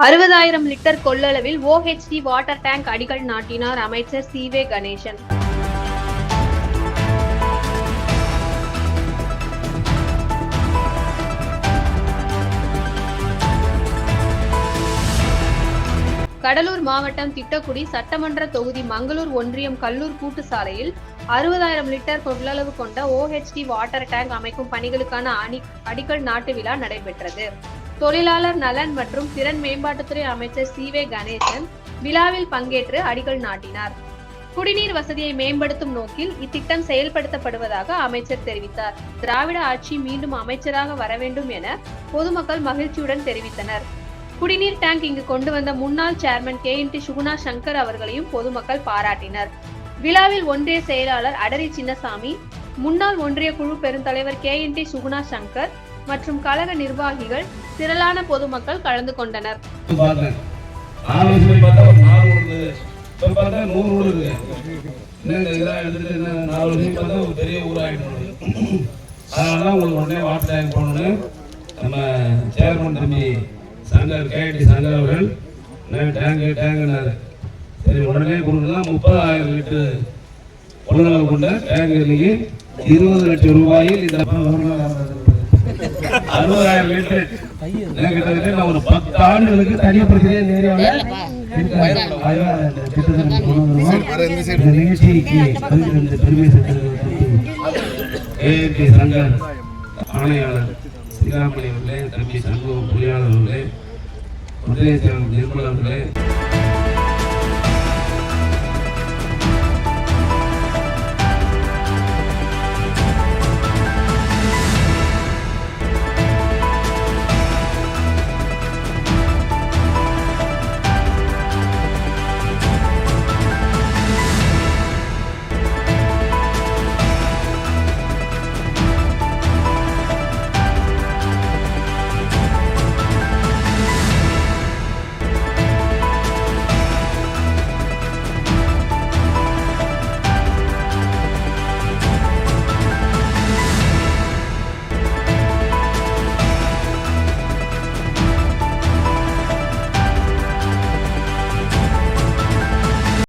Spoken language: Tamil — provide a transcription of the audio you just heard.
60,000 லிட்டர் கொள்ளளவில் OHT வாட்டர் டேங்க் அடிக்கல் நாட்டினார் அமைச்சர் சி.வே. கணேசன். கடலூர் மாவட்டம் திட்டக்குடி சட்டமன்ற தொகுதி மங்களூர் ஒன்றியம் கல்லூர் கூட்டு சாலையில் 60,000 லிட்டர் கொள்ளளவு கொண்ட OHT வாட்டர் டேங்க் அமைக்கும் பணிகளுக்கான அடிக்கல் நாட்டு விழா நடைபெற்றது. தொழிலாளர் நலன் மற்றும் திறன் மேம்பாட்டுத்துறை அமைச்சர் சி.வே. கணேசன் விழாவில் பங்கேற்று அடிக்கல் நாட்டினார். குடிநீர் வசதியை மேம்படுத்தும் நோக்கில் இத்திட்டம் செயல்படுத்தப்படுவதாக அமைச்சர் தெரிவித்தார். திராவிட ஆட்சி மீண்டும் அமைச்சராக வர வேண்டும் என பொதுமக்கள் மகிழ்ச்சியுடன் தெரிவித்தனர். குடிநீர் டேங்க் இங்கு கொண்டு வந்த முன்னாள் சேர்மன் KNT சுகுணா சங்கர் அவர்களையும் பொதுமக்கள் பாராட்டினர். விழாவில் ஒன்றிய செயலாளர் அடரி சின்னசாமி, முன்னாள் ஒன்றிய குழு பெருந்தலைவர் KNT சுகுணா சங்கர் மற்றும் கழக நிர்வாகிகள், திரளான பொதுமக்கள் கலந்து கொண்டனர். KNT சங்கர் அவர்கள் உடனே கொடுக்கலாம். 30,000 லிட்டர் கொள்ளளவு கொண்ட டேங்க் இன்னைக்கு 20 லட்சம் ரூபாயில் இந்த 60,000 லிட்டர் கிட்டத்தட்ட நான் ஒரு 10 ஆண்டுகளுக்கு தனிப்படுத்திய இந்த ஏரியாவில் பெருமை KNT சங்கர் ஆணையாளர் சிகாமணி அவர்களே, தம்பி சண்முகம் பொறியாளர் அவர்களே, ஒன்றிய செயலர் நிர்மலா அவர்களே.